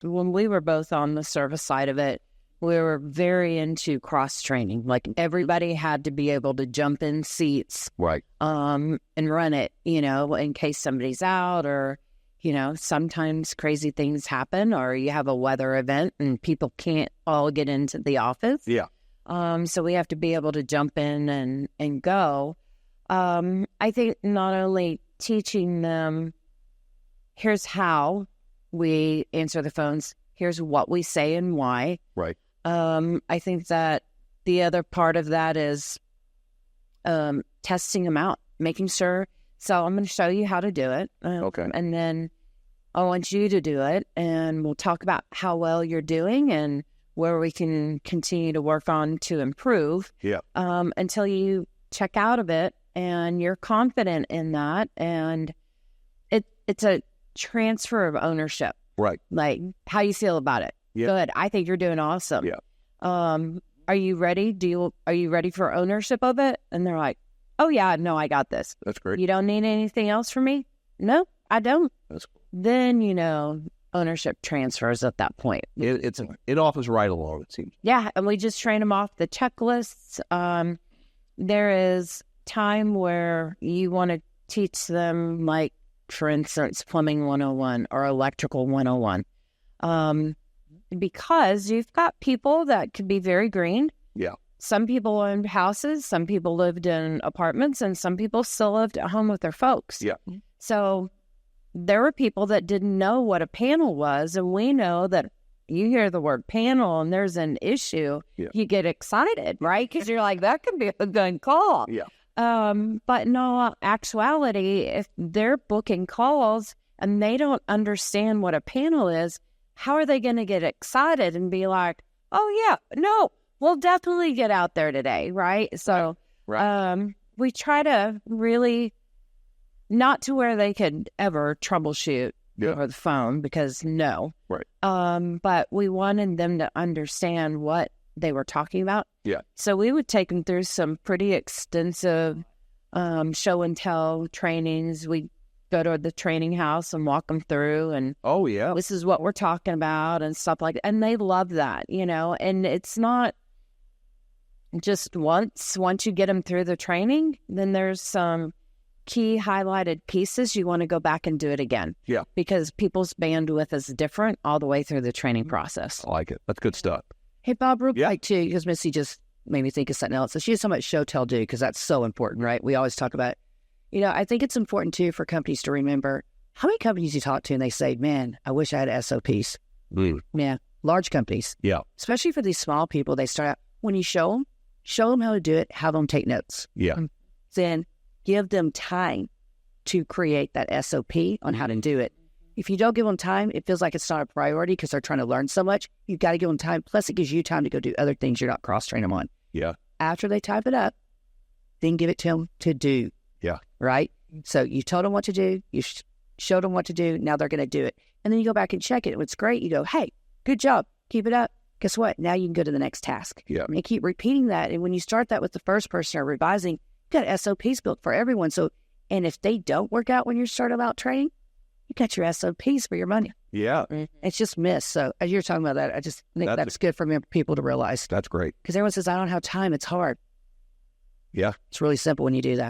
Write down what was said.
when we were both on the service side of it, we were very into cross-training. Like, everybody had to be able to jump in seats. Right. And run it, in case somebody's out, or, sometimes crazy things happen, or you have a weather event and people can't all get into the office. Yeah. So we have to be able to jump in and go. I think not only teaching them, here's how we answer the phones, here's what we say and why. Right. I think that the other part of that is testing them out, making sure. So I'm going to show you how to do it. Okay. And then I want you to do it, and we'll talk about how well you're doing and where we can continue to work on to improve. Yeah. Until you check out of it and you're confident in that. And it's a transfer of ownership. Right. Like, how you feel about it. Yeah. Good. I think you're doing awesome. Yeah. Are you ready? Are you ready for ownership of it? And they're like, oh yeah, no, I got this. That's great. You don't need anything else from me? No, I don't. That's cool. Then, ownership transfers at that point. It offers right along, it seems. Yeah. And we just train them off the checklists. There is time where you want to teach them, like, for instance, plumbing 101 or electrical 101. Because you've got people that could be very green. Yeah. Some people owned houses, some people lived in apartments, and some people still lived at home with their folks. Yeah. So there were people that didn't know what a panel was, and we know that you hear the word panel and there's an issue, you get excited, right? Because you're like, that could be a good call. Yeah. But in all actuality, if they're booking calls and they don't understand what a panel is, how are they going to get excited and be like, oh, yeah, no, we'll definitely get out there today, right? So Right. We try to really, not to where they could ever troubleshoot over the phone, because no. Right. But we wanted them to understand what they were talking about. Yeah. So we would take them through some pretty extensive show and tell trainings. We go to the training house and walk them through, and Oh, yeah. this is what we're talking about and stuff like that. And they love that, and it's not just once you get them through the training, then there's some key highlighted pieces you want to go back and do it again. Yeah. Because people's bandwidth is different all the way through the training process. I like it. That's good stuff. Hey, Bob, real quick, too, because Missy just made me think of something else. So she has so much show, tell, do, because that's so important, right? We always talk about, I think it's important, too, for companies to remember how many companies you talk to and they say, man, I wish I had SOPs. Yeah. Large companies. Yeah. Especially for these small people, they start out, when you show them how to do it, have them take notes. Yeah. Then give them time to create that SOP on how to do it. If you don't give them time, it feels like it's not a priority because they're trying to learn so much. You've got to give them time. Plus, it gives you time to go do other things you're not cross-train them on. Yeah. After they type it up, then give it to them to do. Yeah. Right? So you told them what to do. You showed them what to do. Now they're going to do it. And then you go back and check it. When it's great, you go, hey, good job. Keep it up. Guess what? Now you can go to the next task. Yeah. And keep repeating that. And when you start that with the first person or revising, you got SOPs built for everyone. So, and if they don't work out when you're starting out training, you got your SOPs for your money. Yeah. It's just missed. So as you're talking about that, I just think that's good for people to realize. That's great. Because everyone says, I don't have time. It's hard. Yeah. It's really simple when you do that.